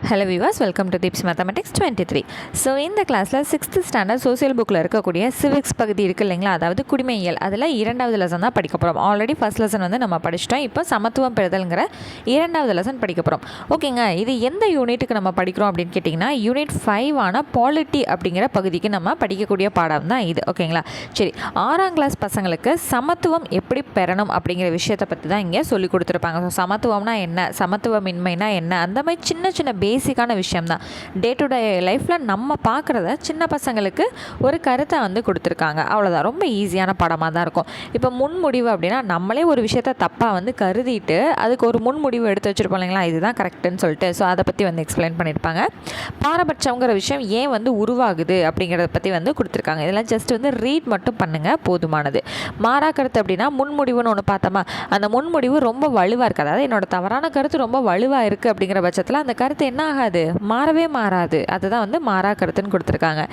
Hello viewers, welcome to Tips Mathematics 23. So இந்த கிளாஸில் 6th standard social புக்கில் இருக்கக்கூடிய சிவிக்ஸ் பகுதி இருக்குது இல்லைங்களா, அதாவது குடிமையியல், அதில் 2வது லெசன் தான் படிக்க போகிறோம். ஆல்ரெடி ஃபர்ஸ்ட் லெசன் வந்து நம்ம படிச்சிட்டோம். இப்போ சமத்துவம் பெறுதல்ங்கிற 2வது லெசன் படிக்க போகிறோம். ஓகேங்க, இது எந்த யூனிட்டுக்கு நம்ம படிக்கிறோம் அப்படின்னு கேட்டிங்கன்னா யூனிட் 5 பாலிட்டி அப்படிங்கிற பகுதிக்கு நம்ம படிக்கக்கூடிய பாடம் தான் இது. ஓகேங்களா, சரி, 6ஆம் கிளாஸ் பசங்களுக்கு சமத்துவம் எப்படி பெறணும் அப்படிங்கிற விஷயத்தை பற்றி தான் இங்கே சொல்லி கொடுத்துருப்பாங்க. ஸோ சமத்துவம்னா என்ன, சமத்துவமின்மைனா என்ன, அந்த மாதிரி சின்ன சின்ன பேசிக்கான விஷயம் தான். டே டு டே லைஃப்பில் நம்ம பார்க்குறத சின்ன பசங்களுக்கு ஒரு கருத்தை வந்து கொடுத்துருக்காங்க. அவ்வளோதான், ரொம்ப ஈஸியான பாடமாக தான் இருக்கும். இப்போ முன்முடிவு அப்படின்னா நம்மளே ஒரு விஷயத்த தப்பாக வந்து கருதிட்டு அதுக்கு ஒரு முன்முடிவு எடுத்து வச்சுருப்போம் இல்லைங்களா, இதுதான் கரெக்டுன்னு சொல்லிட்டு. ஸோ அதை பற்றி வந்து எக்ஸ்பிளைன் பண்ணியிருப்பாங்க. பாரபட்சங்கிற விஷயம் ஏன் வந்து உருவாகுது அப்படிங்கிறத பற்றி வந்து கொடுத்துருக்காங்க. இதெல்லாம் ஜஸ்ட் வந்து ரீட் மட்டும் பண்ணுங்கள், போதுமானது. மாறா கருத்து அப்படின்னா முன்முடிவுன்னு ஒன்று பார்த்தோமா, அந்த முன்முடிவு ரொம்ப வலுவாக இருக்குது, அதாவது என்னோட தவறான கருத்து ரொம்ப வலுவாக இருக்குது அப்படிங்கிற பட்சத்தில் அந்த கருத்து என்ன ஆகாது, மாறவே மாறாது. அதுதான் வந்து மாறா கருத்துன்னு கொடுத்துருக்காங்க.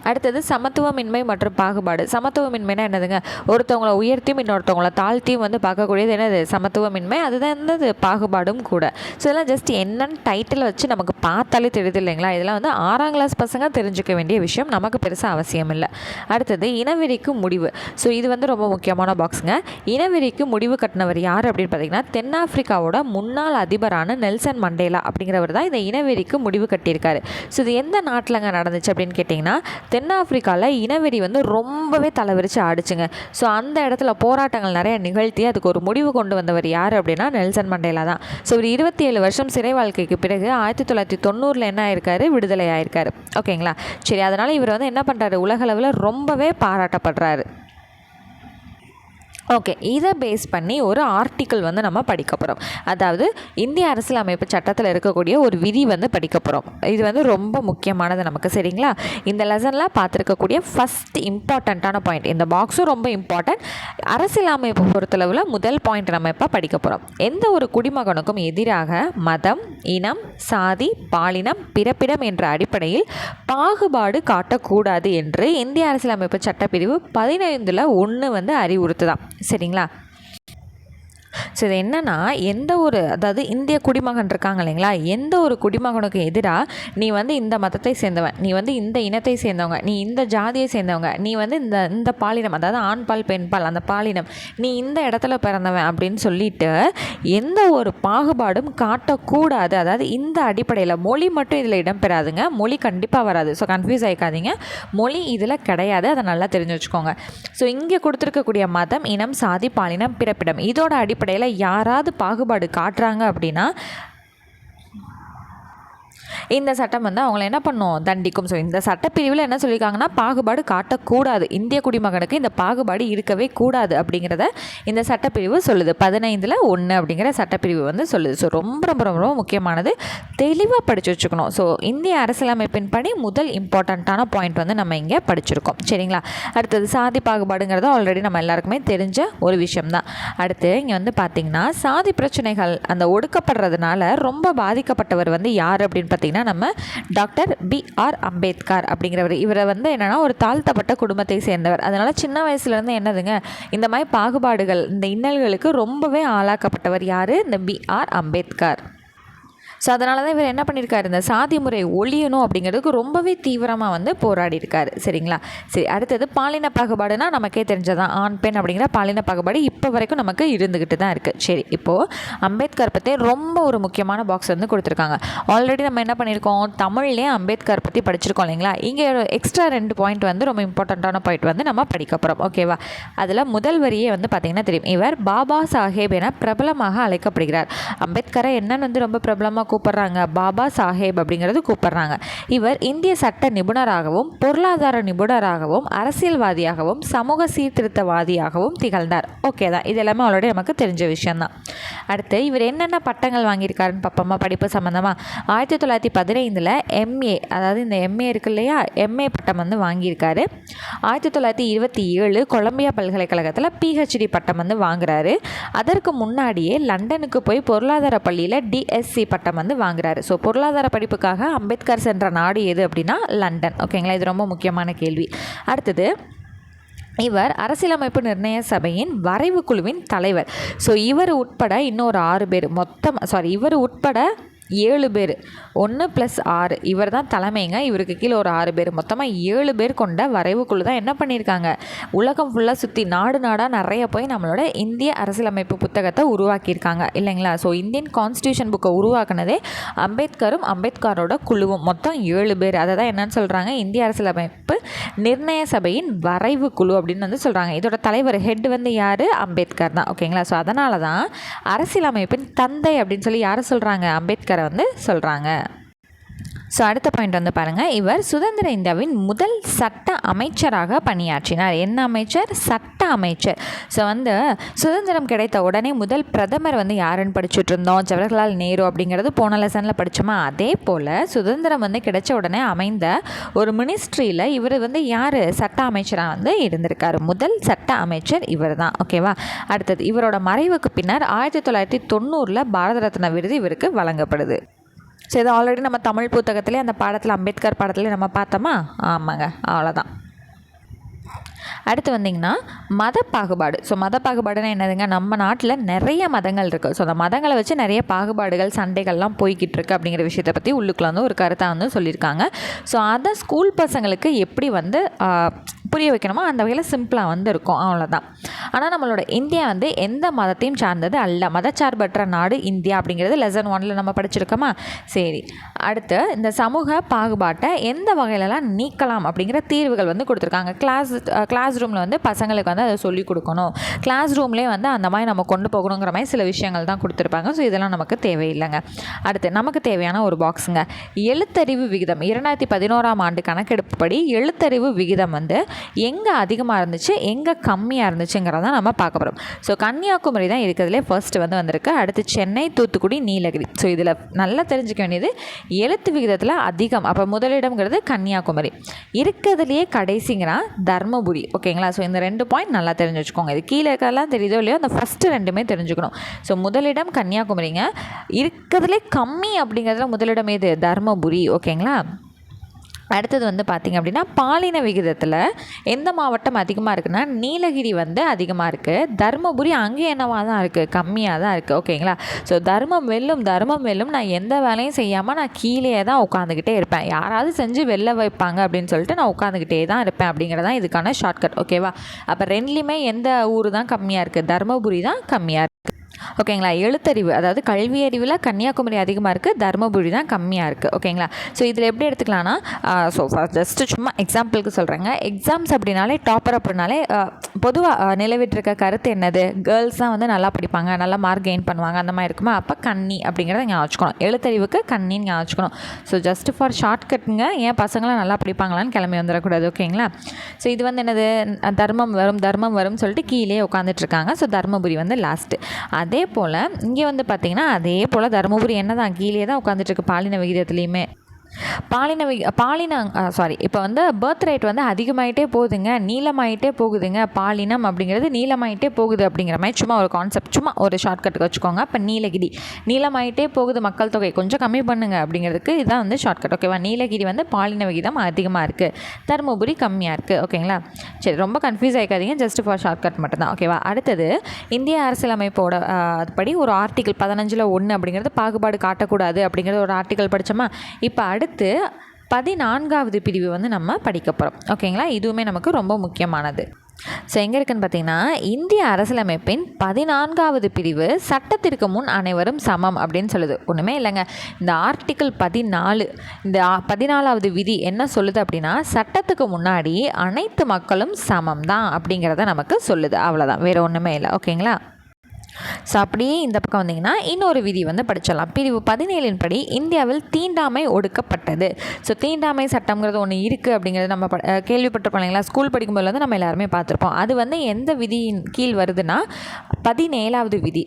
அடுத்தது சமத்துவமின்மை மற்றும் பாகுபாடு. சமத்துவமின்மைனா என்னதுங்க, ஒருத்தவங்களை உயர்த்தியும் இன்னொருத்தவங்களை தாழ்த்தியும் வந்து பார்க்கக்கூடியது என்னது, சமத்துவமின்மை. அதுதான் என்னது, பாகுபாடும் கூட. ஸோ இதெல்லாம் ஜஸ்ட் என்னன்னு டைட்டில் வச்சு நமக்கு பார்த்தாலே தெரியுது இல்லைங்களா. இதெல்லாம் வந்து 6ஆம் கிளாஸ் பசங்க தெரிஞ்சுக்க வேண்டிய விஷயம், நமக்கு பெருசாக அவசியம் இல்லை. அடுத்தது இனவெறிக்கு முடிவு. ஸோ இது வந்து ரொம்ப முக்கியமான பாக்ஸுங்க. இனவெறிக்கு முடிவு கட்டினவர் யார் அப்படின்னு பார்த்தீங்கன்னா தென்னாப்பிரிக்காவோட முன்னாள் அதிபரான நெல்சன் மண்டேலா அப்படிங்கிறவர் தான் இந்த இனவெறிக்கு முடிவு கட்டியிருக்காரு. ஸோ இது எந்த நாட்டிலங்க நடந்துச்சு அப்படின்னு கேட்டிங்கன்னா தென்னாப்பிரிக்காவில் இனவெறி வந்து ரொம்பவே தலைவிரிச்சு ஆடிச்சுங்க. ஸோ அந்த இடத்துல போராட்டங்கள் நிறைய நிகழ்த்தி அதுக்கு ஒரு முடிவு கொண்டு வந்தவர் யார் அப்படின்னா நெல்சன் மண்டேலா தான். ஸோ இவர் 27 வருஷம் சிறை வாழ்க்கைக்கு பிறகு 1990 என்ன ஆயிருக்காரு, விடுதலை ஆயிருக்காரு. ஓகேங்களா, சரி, அதனால் இவர் வந்து என்ன பண்ணுறாரு, உலகளவில் ரொம்பவே பாராட்டப்படுறாரு. ஓகே, இதை பேஸ் பண்ணி ஒரு ஆர்டிக்கிள் வந்து நம்ம படிக்க போகிறோம். அதாவது இந்திய அரசியலமைப்பு சட்டத்தில் இருக்கக்கூடிய ஒரு விதி வந்து படிக்க போகிறோம். இது வந்து ரொம்ப முக்கியமானது நமக்கு, சரிங்களா. இந்த லெசனில் பார்த்துருக்கக்கூடிய ஃபஸ்ட் இம்பார்ட்டண்ட்டான பாயிண்ட், இந்த பாக்ஸும் ரொம்ப இம்பார்ட்டன்ட். அரசியலமைப்பு பொறுத்தளவில் முதல் பாயிண்ட் நம்ம இப்போ படிக்க போகிறோம். எந்த ஒரு குடிமகனுக்கும் எதிராக மதம், இனம், சாதி, பாலினம், பிறப்பிடம் என்ற அடிப்படையில் பாகுபாடு காட்டக்கூடாது என்று இந்திய அரசியலமைப்பு சட்டப்பிரிவு 15(1) வந்து அறிவுறுத்துதான், சரிங்களா. ஸோ இது என்னென்னா, எந்த ஒரு, அதாவது இந்திய குடிமகன் இருக்காங்க இல்லைங்களா, எந்த ஒரு குடிமகனுக்கு எதிராக நீ வந்து இந்த மதத்தை சேர்ந்தவன், நீ வந்து இந்த இனத்தை சேர்ந்தவங்க, நீ இந்த ஜாதியை சேர்ந்தவங்க, நீ வந்து இந்த பாலினம், அதாவது ஆண் பால் பெண் பால் அந்த பாலினம், நீ இந்த இடத்துல பிறந்தவன் அப்படின்னு சொல்லிட்டு எந்த ஒரு பாகுபாடும் காட்டக்கூடாது. அதாவது இந்த அடிப்படையில் மொழி மட்டும் இதில் இடம்பெறாதுங்க, மொழி கண்டிப்பாக வராது. ஸோ கன்ஃபியூஸ் ஆகிக்காதீங்க, மொழி இதில் கிடையாது, அதை நல்லா தெரிஞ்சு வச்சுக்கோங்க. ஸோ இங்கே கொடுத்துருக்கக்கூடிய மதம், இனம், சாதி, பாலினம், பிறப்பிடம், இதோட அடிப்படையில் யாராவது பாகுபாடு காட்டுறாங்க அப்படின்னா இந்த சட்டம் வந்து அவங்கள என்ன பண்ணும், தண்டிக்கும். ஸோ இந்த சட்டப்பிரிவில் என்ன சொல்லியிருக்காங்கன்னா, பாகுபாடு காட்டக்கூடாது, இந்திய குடிமகனுக்கு இந்த பாகுபாடு இருக்கவே கூடாது அப்படிங்கிறத இந்த சட்டப்பிரிவு சொல்லுது. 15(1) அப்படிங்கிற சட்டப்பிரிவு வந்து சொல்லுது. ஸோ ரொம்ப ரொம்ப ரொம்ப முக்கியமானது, தெளிவாக படித்து வச்சுக்கணும். ஸோ இந்திய அரசியலமைப்பின் படி முதல் இம்பார்ட்டண்ட்டான பாயிண்ட் வந்து நம்ம இங்கே படிச்சிருக்கோம், சரிங்களா. அடுத்தது சாதி பாகுபாடுங்கிறது ஆல்ரெடி நம்ம எல்லாருக்குமே தெரிஞ்ச ஒரு விஷயம்தான். அடுத்து இங்கே வந்து பார்த்திங்கன்னா சாதி பிரச்சனைகள் அந்த ஒடுக்கப்படுறதுனால ரொம்ப பாதிக்கப்பட்டவர் வந்து யார் அப்படின்னு பார்த்தீங்கன்னா நம்ம டாக்டர் B.R. அம்பேத்கர் அப்படிங்கிறவர். இவரை வந்து என்னன்னா ஒரு தாழ்த்தப்பட்ட குடும்பத்தை சேர்ந்தவர். அதனால சின்ன வயசுலேருந்து என்னதுங்க, இந்த மாதிரி பாகுபாடுகள், இந்த இன்னல்களுக்கு ரொம்பவே ஆளாக்கப்பட்டவர் யார், இந்த B.R. அம்பேத்கர். ஸோ அதனால தான் இவர் என்ன பண்ணியிருக்காரு, இந்த சாதி முறை ஒழியணும் அப்படிங்கிறதுக்கு ரொம்பவே தீவிரமாக வந்து போராடி இருக்காரு, சரிங்களா. சரி, அடுத்தது பாலின பாகுபாடுனா நமக்கே தெரிஞ்சதான், ஆண் பெண் அப்படிங்கிற பாலின பாகுபாடு இப்போ வரைக்கும் நமக்கு இருந்துக்கிட்டு தான் இருக்குது. சரி, இப்போது அம்பேத்கர் பற்றி ரொம்ப ஒரு முக்கியமான பாக்ஸ் வந்து கொடுத்துருக்காங்க. ஆல்ரெடி நம்ம என்ன பண்ணியிருக்கோம், தமிழ்லேயே அம்பேத்கர் பற்றி படிச்சிருக்கோம் இல்லைங்களா. இங்கே ஒரு எக்ஸ்ட்ரா 2 பாயிண்ட் வந்து ரொம்ப இம்பார்ட்டண்ட்டான பாயிண்ட் வந்து நம்ம படிக்க போகிறோம், ஓகேவா. அதில் முதல் வரியே வந்து பார்த்திங்கன்னா தெரியும், இவர் பாபா சாஹேப் என பிரபலமாக அழைக்கப்படுகிறார். அம்பேத்கரை என்னன்னு வந்து ரொம்ப பிரபலமாக கூப்பிட்றாங்க, பாபா சாஹேப் அப்படிங்கிறது கூப்பிட்றாங்க. இவர் இந்திய சட்ட நிபுணராகவும் பொருளாதார நிபுணராகவும் அரசியல்வாதியாகவும் சமூக சீர்திருத்தவாதியாகவும் திகழ்ந்தார். ஓகே தான், இது எல்லாமே ஆல்ரெடி நமக்கு தெரிஞ்ச விஷயம்தான். அடுத்து இவர் என்னென்ன பட்டங்கள் வாங்கியிருக்காருன்னு பார்ப்போமா, படிப்பு சம்மந்தமாக. 1915 MA, அதாவது இந்த MA இருக்கு இல்லையா, MA பட்டம் வந்து வாங்கியிருக்காரு. 1927 கொலம்பியா பல்கலைக்கழகத்தில் PhD பட்டம் வந்து வாங்குறாரு. அதற்கு முன்னாடியே லண்டனுக்கு போய் பொருளாதார பள்ளியில் DSc பட்டம் வந்து வாங்குறாரு. ஸோ பொருளாதார படிப்புக்காக அம்பேத்கர் சென்ற நாடு எது அப்படின்னா லண்டன். ஓகேங்களா, இது ரொம்ப முக்கியமான கேள்வி. அடுத்தது இவர் அரசியலமைப்பு நிர்ணய சபையின் வரைவு குழுவின் தலைவர். ஸோ இவர் உட்பட இன்னொரு 6 பேர் இவர் உட்பட 7 பேர், 1 + 6, இவர் தான் தலைமைங்க. இவருக்கு கீழே ஒரு 6 பேர், மொத்தமாக 7 பேர் கொண்ட வரைவுக்குழு தான் என்ன பண்ணியிருக்காங்க, உலகம் ஃபுல்லாக சுற்றி நாடு நாடாக நிறைய போய் நம்மளோட இந்திய அரசியலமைப்பு புத்தகத்தை உருவாக்கியிருக்காங்க இல்லைங்களா. ஸோ இந்தியன் கான்ஸ்டியூஷன் புக்கை உருவாக்குனதே அம்பேத்கரும் அம்பேத்கரோட குழுவும், மொத்தம் 7 பேர். அதை தான் என்னன்னு சொல்கிறாங்க, இந்திய அரசியலமைப்பு நிர்ணய சபையின் வரைவு குழு அப்படின்னு வந்து சொல்கிறாங்க. இதோட தலைவர் ஹெட் வந்து யார், அம்பேத்கர் தான். ஓகேங்களா. ஸோ அதனால தான் அரசியலமைப்பின் தந்தை அப்படின்னு சொல்லி யாரை சொல்கிறாங்க, அம்பேத்கரை வந்து சொல்கிறாங்க. ஸோ அடுத்த பாயிண்ட் வந்து பாருங்கள், இவர் சுதந்திர இந்தியாவின் முதல் சட்ட அமைச்சராக பணியாற்றினார். என்ன அமைச்சர், சட்ட அமைச்சர். ஸோ வந்து சுதந்திரம் கிடைத்த உடனே முதல் பிரதமர் வந்து யாருன்னு படிச்சுட்டு இருந்தோம், ஜவஹர்லால் நேரு அப்படிங்கிறது போன லெசனில் படித்தோமா. அதே போல் சுதந்திரம் வந்து கிடைச்ச உடனே அமைந்த ஒரு மினிஸ்ட்ரியில் இவர் வந்து யார், சட்ட அமைச்சராக வந்து இருந்திருக்கார். முதல் சட்ட அமைச்சர் இவர் தான். ஓகேவா. அடுத்தது, இவரோட மறைவுக்கு பின்னர் 1990 பாரத ரத்னா விருது இவருக்கு வழங்கப்படுது. ஸோ இது ஆல்ரெடி நம்ம தமிழ் புத்தகத்திலே அந்த பாடத்தில், அம்பேத்கர் பாடத்திலே நம்ம பார்த்தோமா. ஆமாங்க, அவ்வளோதான். அடுத்து வந்திங்கன்னா மத பாகுபாடு. ஸோ மத பாகுபாடுன்னா என்னதுங்க, நம்ம நாட்டில் நிறைய மதங்கள் இருக்குது. ஸோ அந்த மதங்களை வச்சு நிறைய பாகுபாடுகள், சண்டைகள்லாம் போய்கிட்டு இருக்குது அப்படிங்கிற விஷயத்தை பற்றி உள்ளுக்குள்ள வந்து ஒரு கருத்தாக வந்து சொல்லியிருக்காங்க. ஸோ அதை ஸ்கூல் பசங்களுக்கு எப்படி வந்து புரிய வைக்கணுமோ அந்த வகையில் சிம்பிளாக வந்து இருக்கும், அவ்வளோதான். ஆனால் நம்மளோட இந்தியா வந்து எந்த மதத்தையும் சார்ந்தது அல்ல, மதச்சார்பற்ற நாடு இந்தியா அப்படிங்கிறது லெசன் 1 நம்ம படிச்சிருக்கோமா. சரி, அடுத்து இந்த சமூக பாகுபாட்டை எந்த வகையிலலாம் நீக்கலாம் அப்படிங்கிற தீர்வுகள் வந்து கொடுத்துருக்காங்க. கிளாஸ் ரூமில் வந்து பசங்களுக்கு வந்து அதை சொல்லிக் கொடுக்கணும், கிளாஸ் ரூம்லேயே வந்து அந்த மாதிரி நம்ம கொண்டு போகணுங்கிற மாதிரி சில விஷயங்கள் தான் கொடுத்துருப்பாங்க. ஸோ இதெல்லாம் நமக்கு தேவையில்லைங்க. அடுத்து நமக்கு தேவையான ஒரு பாக்ஸுங்க, எழுத்தறிவு விகிதம். 2011ஆம் ஆண்டு கணக்கெடுப்புப்படி எழுத்தறிவு விகிதம் வந்து எங்கே அதிகமாக இருந்துச்சு, எங்கே கம்மியாக இருந்துச்சுங்கிறத நம்ம பார்க்க போகிறோம். ஸோ கன்னியாகுமரி தான் இருக்கிறதுலே ஃபர்ஸ்ட் வந்து வந்திருக்கு. அடுத்து சென்னை, தூத்துக்குடி, நீலகிரி. ஸோ இதில் நல்லா தெரிஞ்சுக்க வேண்டியது எழுத்து விகிதத்தில் அதிகம், அப்போ முதலிடம்ங்கிறது கன்னியாகுமரி. இருக்கிறதுலையே கடைசிங்கிறா தர்மபுரி. ஓகேங்களா. ஸோ இந்த 2 பாயிண்ட் நல்லா தெரிஞ்சு வச்சுக்கோங்க. இது கீழே இருக்கிறதெல்லாம் தெரியுதோ இல்லையோ, அந்த ஃபஸ்ட்டு 2மே தெரிஞ்சுக்கணும். ஸோ முதலிடம் கன்னியாகுமரிங்க, இருக்கிறதுலே கம்மி அப்படிங்கிறதுல முதலிடம் எது, தர்மபுரி. ஓகேங்களா. அடுத்தது வந்து பார்த்திங்க அப்படின்னா பாலின விகிதத்தில் எந்த மாவட்டம் அதிகமாக இருக்குன்னா நீலகிரி வந்து அதிகமாக இருக்குது, தர்மபுரி அங்கே என்னவாக தான் இருக்குது, கம்மியாக தான் இருக்குது. ஓகேங்களா. ஸோ தர்மம் வெல்லும், நான் எந்த வேலையும் செய்யாமல் நான் கீழே தான் உட்காந்துக்கிட்டே இருப்பேன், யாராவது செஞ்சு வெளில வைப்பாங்க அப்படின்னு சொல்லிட்டு நான் உட்காந்துக்கிட்டே தான் இருப்பேன் அப்படிங்கிறதான் இதுக்கான ஷார்ட்கட். ஓகேவா. அப்போ ரெண்டுலேயுமே எந்த ஊர் தான் கம்மியாக இருக்குது, தர்மபுரி தான் கம்மியாக இருக்குது. ஓகேங்களா. எழுத்தறிவு அதாவது கல்வி அறிவில் கன்னியாகுமரி அதிகமாக இருக்குது, தர்மபுரி தான் கம்மியாக இருக்குது. ஓகேங்களா. ஸோ இதில் எப்படி எடுத்துக்கலாம்னா, ஸோ ஜஸ்ட்டு சும்மா எக்ஸாம்பிளுக்கு சொல்கிறேங்க. எக்ஸாம்ஸ் அப்படின்னாலே, டாப்பர் அப்படின்னாலே பொதுவாக நிலவிட்டிருக்க கருத்து என்னது, கேர்ள்ஸ் தான் வந்து நல்லா படிப்பாங்க, நல்லா மார்க் கெயின் பண்ணுவாங்க, அந்த மாதிரி இருக்குமா. அப்போ கன்னி அப்படிங்கிறத ஞாபகம் வச்சுக்கணும், எழுத்தறிவுக்கு கன்னின்னு ஞாபகம் வச்சுக்கணும். ஸோ ஜஸ்ட் ஃபார் ஷார்ட்கட்டுங்க, ஏன் பசங்களாம் நல்லா படிப்பாங்களான்னு கிளம்பி வந்துடக்கூடாது. ஓகேங்களா. ஸோ இது வந்து என்னது, தர்மம் வரும் சொல்லிட்டு கீழே உட்காந்துட்ருக்காங்க. ஸோ தர்மபுரி வந்து லாஸ்ட்டு. அதே போல் இங்கே வந்து பார்த்திங்கன்னா அதே போல் தருமபுரி என்ன தான் கீழே தான் உட்காந்துட்ருக்கு பாலின விகிதத்துலேயுமே. இப்போ வந்து பர்த் ரேட் வந்து அதிகமாகிட்டே போகுதுங்க, நீளமாகிட்டே போகுதுங்க, பாலினம் அப்படிங்கிறது நீளமாகிட்டே போகுது அப்படிங்கிற மாதிரி சும்மா ஒரு கான்செப்ட், சும்மா ஒரு ஷார்ட்கட்டுக்கு வச்சுக்கோங்க. இப்போ நீலகிரி நீளமாகிட்டே போகுது, மக்கள் தொகை கொஞ்சம் கம்மி பண்ணுங்க அப்படிங்கிறதுக்கு இதுதான் வந்து ஷார்ட்கட். ஓகேவா. நீலகிரி வந்து பாலின விகிதம் அதிகமாக இருக்குது, தருமபுரி கம்மியாக இருக்குது. ஓகேங்களா. சரி, ரொம்ப கன்ஃபியூஸ் ஆகிக்காதீங்க, ஜஸ்ட் ஃபார் ஷார்ட்கட் மட்டும்தான். ஓகேவா. அடுத்தது இந்திய அரசியலமைப்போட படி ஒரு ஆர்டிக்கல் 15(1) அப்படிங்கிறது பாகுபாடு காட்டக்கூடாது அப்படிங்கிறது ஒரு ஆர்டிக்கல் படித்தோமா. இப்போ அடுத்து 14வது பிரிவு வந்து நம்ம படிக்க போகிறோம். ஓகேங்களா. இதுவுமே நமக்கு ரொம்ப முக்கியமானது. ஸோ எங்கே இருக்குன்னு பார்த்தீங்கன்னா, இந்திய அரசியலமைப்பின் 14வது பிரிவு சட்டத்திற்கு முன் அனைவரும் சமம் அப்படின்னு சொல்லுது. ஒன்றுமே இல்லைங்க, இந்த ஆர்டிக்கிள் 14, இந்த 14வது விதி என்ன சொல்லுது அப்படின்னா, சட்டத்துக்கு முன்னாடி அனைத்து மக்களும் சமம் தான் அப்படிங்கிறத நமக்கு சொல்லுது. அவ்வளோதான், வேறு ஒன்றுமே இல்லை. ஓகேங்களா. ஸோ அப்படியே இந்த பக்கம் வந்திங்கன்னா இன்னொரு விதி வந்து படிச்சிடலாம். பிரிவு 17 படி இந்தியாவில் தீண்டாமை ஒடுக்கப்பட்டது. ஸோ தீண்டாமை சட்டம்ங்கிறது ஒன்று இருக்குது அப்படிங்கிறது நம்ம கேள்விப்பட்டிருப்போம் இல்லைங்களா, ஸ்கூல் படிக்கும்போது வந்து நம்ம எல்லாருமே பார்த்துருப்போம். அது வந்து எந்த விதியின் கீழ் வருதுன்னா 17வது விதி,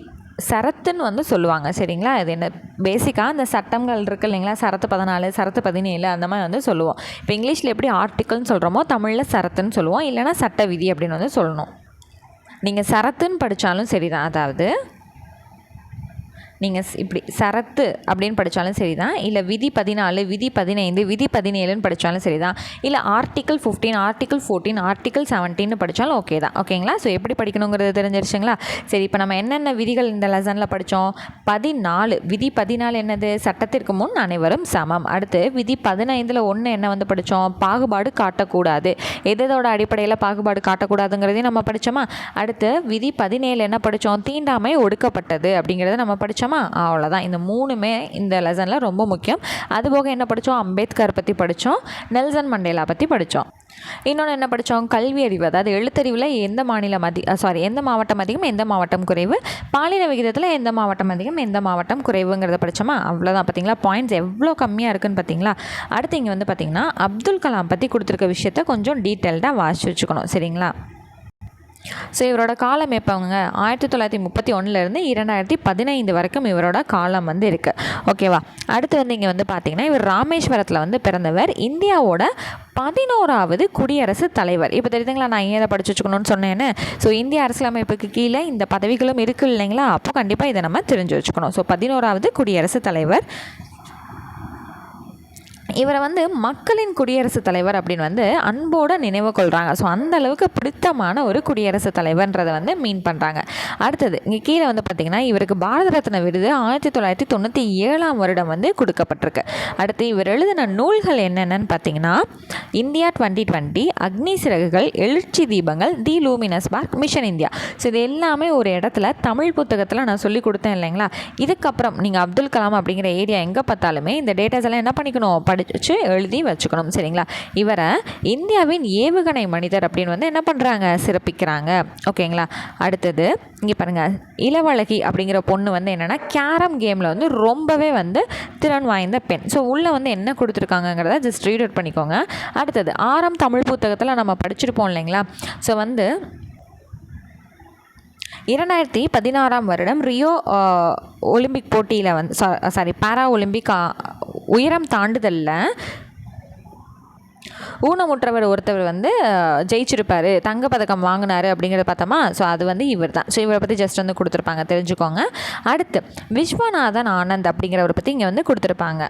சரத்துன்னு வந்து சொல்லுவாங்க. சரிங்களா. இது என்ன பேசிக்காக இந்த சட்டங்கள் இருக்குது இல்லைங்களா, சரத்து 14, சரத்து 17 அந்த மாதிரி வந்து சொல்லுவோம். இப்போ இங்கிலீஷில் எப்படி ஆர்டிக்கல்னு சொல்கிறோமோ தமிழில் சரத்துன்னு சொல்லுவோம், இல்லைனா சட்ட விதி அப்படின்னு வந்து சொல்லணும். நீங்கள் சரத்துன்னு படித்தாலும் சரி தான், அதாவது நீங்கள் இப்படி சரத்து அப்படின்னு படித்தாலும் சரி தான், இல்லை விதி 14, விதி 15, விதி 17ன்னு படித்தாலும் சரி தான், இல்லை ஆர்டிக்கல் 15, ஆர்டிக்கல் 14, ஆர்டிக்கல் 17 படித்தாலும் ஓகே தான். ஓகேங்களா? ஸோ எப்படி படிக்கணுங்கிறது தெரிஞ்சிருச்சுங்களா? சரி, இப்போ நம்ம என்னென்ன விதிகள் இந்த லெசனில் படித்தோம்? 14 விதி 14 என்னது? சட்டத்திற்கு முன் அனைவரும் சமம். அடுத்து விதி 15ல் 1 என்ன வந்து படித்தோம்? பாகுபாடு காட்டக்கூடாது. எதோட அடிப்படையில் பாகுபாடு காட்டக்கூடாதுங்கிறதையும் நம்ம படித்தோமா? அடுத்து விதி 17 என்ன படித்தோம்? தீண்டாமை ஒடுக்கப்பட்டது அப்படிங்கிறத நம்ம படித்தோமா? அவ்வளோதான். இந்த 3மே இந்த லெசனில் ரொம்ப முக்கியம். அதுபோக என்ன படித்தோம்? அம்பேத்கர் பற்றி படித்தோம், நெல்சன் மண்டேலா பற்றி படித்தோம். இன்னொன்று என்ன படித்தோம்? கல்வி அறிவு, அதாவது எழுத்தறிவில் எந்த எந்த மாவட்டம் அதிகம், எந்த மாவட்டம் குறைவு, பாலின விகிதத்தில் எந்த மாவட்டம் அதிகம், எந்த மாவட்டம் குறைவுங்கிறத படித்தோமா? அவ்வளோதான். பார்த்தீங்களா, பாயிண்ட்ஸ் எவ்வளோ கம்மியாக இருக்குன்னு பார்த்தீங்களா? அடுத்து இங்கே வந்து பார்த்திங்கன்னா அப்துல் கலாம் பற்றி கொடுத்துருக்க விஷயத்த கொஞ்சம் டீட்டெயில்டாக வாசிச்சு வச்சுக்கணும். சரிங்களா? ஸோ இவரோட காலம் எப்போங்க? 1931 2015 வரைக்கும் இவரோட காலம் வந்து இருக்குது. ஓகேவா? அடுத்து வந்து இங்கே வந்து பார்த்திங்கன்னா இவர் ராமேஸ்வரத்தில் வந்து பிறந்தவர். இந்தியாவோட 11வது குடியரசுத் தலைவர். இப்போ தெரியுதுங்களா நான் ஏன் படிச்சு வச்சுக்கணும்னு சொன்னேன்னு? ஸோ இந்திய அரசியலமைப்புக்கு கீழே இந்த பதவிகளும் இருக்குது இல்லைங்களா? அப்போ கண்டிப்பாக இதை நம்ம தெரிஞ்சு வச்சுக்கணும். ஸோ 11வது குடியரசுத் தலைவர். இவரை வந்து மக்களின் குடியரசுத் தலைவர் அப்படின்னு வந்து அன்போடு நினைவு கொள்கிறாங்க. ஸோ அந்த அளவுக்கு பிடித்தமான ஒரு குடியரசுத் தலைவர்ன்றதை வந்து மீன் பண்ணுறாங்க. அடுத்தது இங்கே கீழே வந்து பார்த்திங்கன்னா இவருக்கு பாரத ரத்ன விருது 1997 வந்து கொடுக்கப்பட்டிருக்கு. அடுத்து இவர் எழுதின நூல்கள் என்னென்னு பார்த்தீங்கன்னா இந்தியா 2020, அக்னி சிறகுகள், எழுச்சி தீபங்கள், தி luminous park, mission India. So இது எல்லாமே ஒரு இடத்துல தமிழ் புத்தகத்தில் நான் சொல்லி கொடுத்தேன் இல்லைங்களா? இதுக்கப்புறம் நீங்கள் அப்துல் கலாம் அப்படிங்கிற ஏரியா எங்கே பார்த்தாலுமே இந்த டேட்டாஸ் எல்லாம் என்ன பண்ணிக்கணும்? படிச்சு எழுதி வச்சுக்கணும். சரிங்களா? இவரை இந்தியாவின் ஏவுகணை மனிதர் அப்படின்னு வந்து என்ன பண்ணுறாங்க? சிறப்பிக்கிறாங்க. ஓகேங்களா? அடுத்தது இங்கே பாருங்கள், இளவழகி அப்படிங்கிற பொண்ணு வந்து என்னென்னா கேரம் கேமில் வந்து ரொம்பவே வந்து திறன் வாய்ந்த பெண். ஸோ உள்ளே வந்து என்ன கொடுத்துருக்காங்கங்கிறத ஜஸ்ட் ரீட் அவுட் பண்ணிக்கோங்க. அடுத்தது 6ஆம் தமிழ் புத்தகத்தில் நம்ம படிச்சிருப்போம் இல்லைங்களா? ஸோ வந்து 2016 ரியோ ஒலிம்பிக் போட்டியில் வந்து பாரா ஒலிம்பிக் உயரம் தாண்டுதலில் ஊனமுற்றவர் ஒருத்தவர் வந்து ஜெயிச்சிருப்பார், தங்கப்பதக்கம் வாங்கினார் அப்படிங்கிறத பார்த்தோமா? ஸோ அது வந்து இவர் தான். ஸோ இவரை பற்றி ஜஸ்ட் வந்து கொடுத்துருப்பாங்க, தெரிஞ்சுக்கோங்க. அடுத்து விஸ்வநாதன் ஆனந்த் அப்படிங்கிறவரை பற்றி இங்கே வந்து கொடுத்துருப்பாங்க.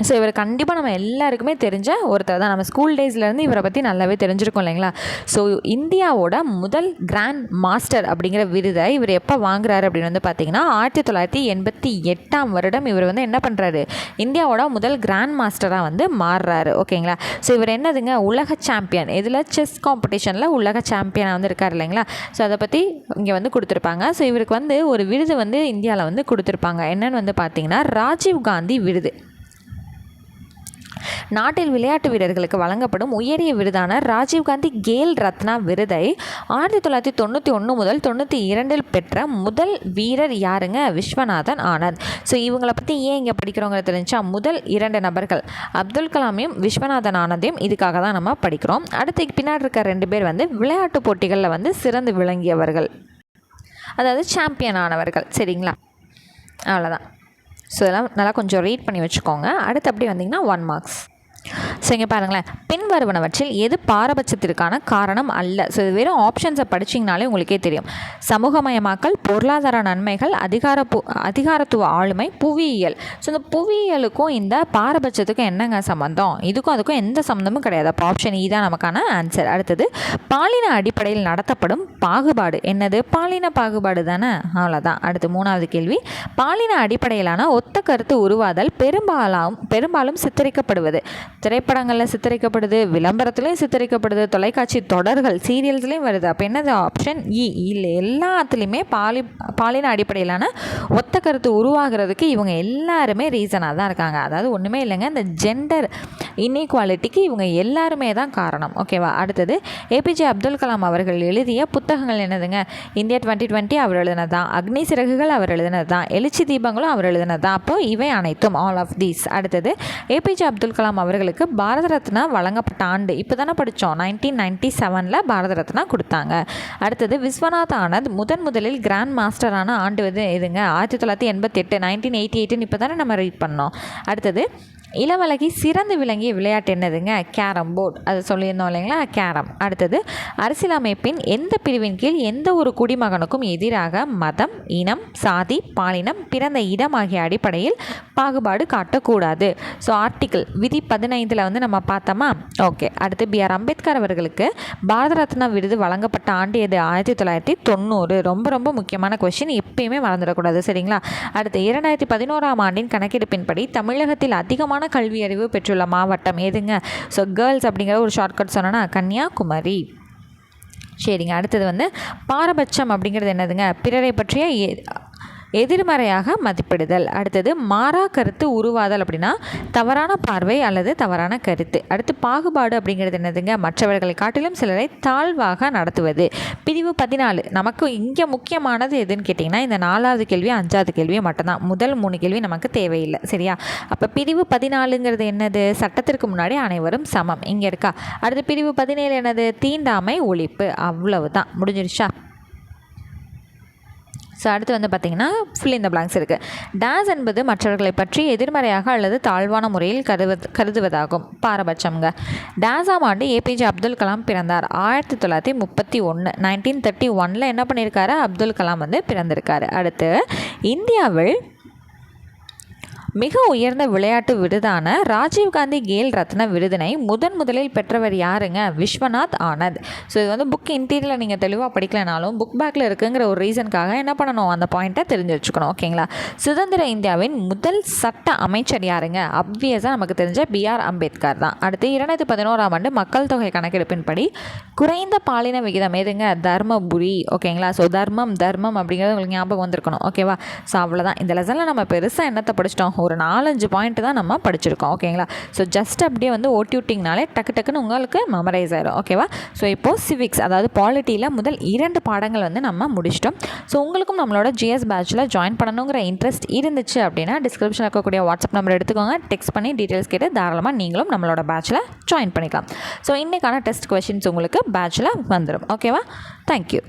ஸோ இவர் கண்டிப்பாக நம்ம எல்லாருக்குமே தெரிஞ்ச ஒருத்தர் தான். நம்ம ஸ்கூல் டேஸ்லேருந்து இவரை பற்றி நல்லாவே தெரிஞ்சிருக்கோம் இல்லைங்களா? ஸோ இந்தியாவோட முதல் கிராண்ட் மாஸ்டர் அப்படிங்கிற விருதை இவர் எப்போ வாங்குறாரு அப்படின்னு வந்து பார்த்தீங்கன்னா 1988 இவர் வந்து என்ன பண்ணுறாரு? இந்தியாவோட முதல் கிராண்ட் மாஸ்டராக வந்து மாறுறாரு. ஓகேங்களா? ஸோ இவர் என்னதுங்க? உலக சாம்பியன். இதில் செஸ் காம்படிஷனில் உலக சாம்பியனாக வந்து இருக்கார் இல்லைங்களா? ஸோ அதை பற்றி இங்கே வந்து கொடுத்துருப்பாங்க. ஸோ இவருக்கு வந்து ஒரு விருது வந்து இந்தியாவில் வந்து கொடுத்துருப்பாங்க. என்னென்னு வந்து பார்த்தீங்கன்னா ராஜீவ் காந்தி விருது. நாட்டில் விளையாட்டு வீரர்களுக்கு வழங்கப்படும் உயரிய விருதான ராஜீவ்காந்தி கேல் ரத்னா விருதை 1991 முதல் 92 பெற்ற முதல் வீரர் யாருங்க? விஸ்வநாதன் ஆனந்த். ஸோ இவங்களை பற்றி ஏன் இங்கே படிக்கிறோங்க தெரிஞ்சா? முதல் 2 நபர்கள் அப்துல் கலாமையும் விஸ்வநாதன் ஆனந்தையும் இதுக்காக தான் நம்ம படிக்கிறோம். அடுத்து பின்னாடி இருக்க 2 பேர் வந்து விளையாட்டு போட்டிகளில் வந்து சிறந்து விளங்கியவர்கள், அதாவது சாம்பியன் ஆனவர்கள். சரிங்களா? அவ்வளோதான். ஸோ இதெல்லாம் நல்லா கொஞ்சம் ரீட் பண்ணி வச்சுக்கோங்க. அடுத்து அப்படி வந்திங்கன்னா 1 மார்க்ஸ். ஸோ இங்கே பாருங்களேன், பின்வருவனவற்றில் எது பாரபட்சத்திற்கான காரணம் அல்ல? ஸோ இது வெறும் ஆப்ஷன்ஸை படிச்சிங்கனாலே உங்களுக்கே தெரியும். சமூகமயமாக்கல், பொருளாதார நன்மைகள், அதிகாரத்துவ ஆளுமை, புவியியல். ஸோ இந்த புவியியலுக்கும் இந்த பாரபட்சத்துக்கும் என்னங்க சம்மந்தம்? இதுக்கும் அதுக்கும் எந்த சம்மந்தமும் கிடையாது. அப்போ ஆப்ஷன் இ தான் நமக்கான ஆன்சர். அடுத்தது பாலின அடிப்படையில் நடத்தப்படும் பாகுபாடு என்னது? பாலின பாகுபாடு தானே? அவ்வளோதான். அடுத்து 3வது கேள்வி, பாலின அடிப்படையிலான ஒத்த கருத்து உருவாதல் பெரும்பாலும் சித்தரிக்கப்படுவது திரைப்படங்களில் சித்தரிக்கப்படுது, விளம்பரத்துலேயும் சித்தரிக்கப்படுது, தொலைக்காட்சி தொடர்கள் சீரியல்ஸ்லேயும் வருது. அப்போ என்னது? ஆப்ஷன் இ. இல்லை, எல்லாத்துலேயுமே பாலின அடிப்படையிலான ஒத்த கருத்து உருவாகிறதுக்கு இவங்க எல்லாருமே ரீசனாக தான் இருக்காங்க. அதாவது ஒன்றுமே இல்லைங்க, இந்த ஜெண்டர் இன்இக்வாலிட்டிக்கு இவங்க எல்லாருமே தான் காரணம். ஓகேவா? அடுத்தது ஏபிஜே அப்துல் கலாம் அவர்கள் எழுதிய புத்தகங்கள் என்னதுங்க? இந்தியா 2020 அவர் எழுதினது தான், அக்னி சிறகுகள் அவர் எழுதினது தான், எழுச்சி தீபங்களும் அவர் எழுதினது தான். அப்போ இவை அனைத்தும் ஆல் ஆஃப் தீஸ். அடுத்தது ஏபிஜே அப்துல் கலாம் அவர்களுக்கு பாரத ரத்னா வழங்கப்பட்ட ஆண்டு இப்போ தானே படித்தோம், 1997 பாரத ரத்னா கொடுத்தாங்க. அடுத்தது விஸ்வநாத் ஆனந்த் முதலில் கிராண்ட் மாஸ்டரான ஆண்டு வந்து எதுங்க? 1988 1988 இப்போ தானே நம்ம ரீட் பண்ணோம். அடுத்தது இளவழகி சிறந்து விளங்கிய விளையாட்டு என்னதுங்க? Carrom board. அது சொல்லியிருந்தோம் இல்லைங்களா, கேரம். அடுத்தது, அரசியலமைப்பின் எந்த பிரிவின் கீழ் எந்த ஒரு குடிமகனுக்கும் எதிராக மதம், இனம், சாதி, பாலினம், பிறந்த இடம் ஆகிய அடிப்படையில் பாகுபாடு காட்டக்கூடாது. ஸோ ஆர்டிக்கிள் விதி 15 வந்து நம்ம பார்த்தோமா? ஓகே. அடுத்து, B.R. அம்பேத்கர் அவர்களுக்கு பாரத ரத்னா விருது வழங்கப்பட்ட ஆண்டு எது? 1990. ரொம்ப ரொம்ப முக்கியமான கொஸ்டின், எப்பயுமே மறந்துடக்கூடாது, சரிங்களா? அடுத்து, 2011ஆம் ஆண்டின் கணக்கெடுப்பின்படி தமிழகத்தில் அதிகமான கல்வி அறிவு பெற்றுள்ள மாவட்டம் எதுங்க? ஸோ கேர்ள்ஸ் அப்படிங்கிற ஒரு ஷார்ட்கட் சொன்னோன்னா கன்னியாகுமரி. சரிங்க. அடுத்தது வந்து பாரபட்சம் அப்படிங்கிறது என்னதுங்க? பிறரை பற்றிய எதிர்மறையாக மதிப்பிடுதல். அடுத்தது, மாறா கருத்து உருவாதல் அப்படின்னா தவறான பார்வை அல்லது தவறான கருத்து. அடுத்து, பாகுபாடு அப்படிங்கிறது என்னதுங்க? மற்றவர்களை காட்டிலும் சிலரை தாழ்வாக நடத்துவது. பிரிவு 14 நமக்கு இங்கே முக்கியமானது எதுன்னு கேட்டிங்கன்னா இந்த 4வது கேள்வி 5வது கேள்வி மட்டும்தான். முதல் 3 கேள்வி நமக்கு தேவையில்லை, சரியா? அப்போ பிரிவு 14ங்கிறது என்னது? சட்டத்திற்கு முன்னாடி அனைவரும் சமம். இங்கே இருக்கா? அடுத்து பிரிவு 17 என்னது? தீண்டாமை ஒழிப்பு. அவ்வளவுதான், முடிஞ்சிருச்சா? ஸோ அடுத்து வந்து பார்த்திங்கன்னா ஃபில் இன் த பிளாங்க்ஸ் இருக்குது. டேஸ் என்பது மற்றவர்களை பற்றி எதிர்மறையாக அல்லது தாழ்வான முறையில் கருதுவதாகும். பாரபட்சம்ங்க. டேஸாம் ஆண்டு ஏபிஜே அப்துல் கலாம் பிறந்தார். 1931. 1931 என்ன பண்ணியிருக்காரு? அப்துல் கலாம் வந்து பிறந்திருக்காரு. அடுத்து, இந்தியாவில் மிக உயர்ந்த விளையாட்டு விருதான ராஜீவ்காந்தி கேல் ரத்ன விருதினை முதலில் பெற்றவர் யாருங்க? விஸ்வநாத் ஆனந்த். ஸோ இது வந்து புக் இன்டீரியரில் நீங்கள் தெளிவாக படிக்கலைனாலும் புக் பேக்கில் இருக்குங்கிற ஒரு ரீசனுக்காக என்ன பண்ணணும்? அந்த பாயிண்ட்டை தெரிஞ்சு வச்சுக்கணும், ஓகேங்களா? சுதந்திர இந்தியாவின் முதல் சட்ட அமைச்சர் யாருங்க? அப்வியஸாக நமக்கு தெரிஞ்ச B.R. அம்பேத்கர் தான். அடுத்து, 2011ஆம் ஆண்டு மக்கள் தொகை கணக்கெடுப்பின்படி குறைந்த பாலின விகிதம் எதுங்க? தர்மபுரி. ஓகேங்களா? ஸோ தர்மம் அப்படிங்கிறது உங்களுக்கு ஞாபகம் வந்திருக்கணும், ஓகேவா? ஸோ அவ்வளோதான். இந்த லெசனில் நம்ம பெருசாக என்னத்தை படிச்சிட்டோம்? ஒரு 4-5 பாயிண்ட் தான் நம்ம படிச்சிருக்கோம், ஓகேங்களா? ஸோ ஜஸ்ட் அப்படியே வந்து ஓட்டிவிட்டிங்கனாலே டக்குன்னு உங்களுக்கு மெமரைஸ் ஆயிடும், ஓகேவா? ஸோ இப்போது சிவிக்ஸ், அதாவது பாலிட்டியில் முதல் 2 பாடங்கள் வந்து நம்ம முடிச்சிட்டோம். ஸோ உங்களுக்கும் நம்மளோட GS பேட்சில் ஜாயின் பண்ணணுங்கிற இன்ட்ரெஸ்ட் இருந்துச்சு அப்படின்னா டிஸ்கிரிப்ஷனில் இருக்கக்கூடிய வாட்ஸ்அப் நம்பர் எடுத்துக்கோங்க. டெக்ஸ்ட் பண்ணி டீட்டெயில்ஸ் கேட்டு தாராளமாக நீங்களும் நம்மளோட பேட்சில் ஜாயின் பண்ணிக்கலாம். ஸோ இன்றைக்கான டெஸ்ட் கொஸ்டின்ஸ் உங்களுக்கு பேட்சில் வந்துடும், ஓகேவா? தேங்க்யூ.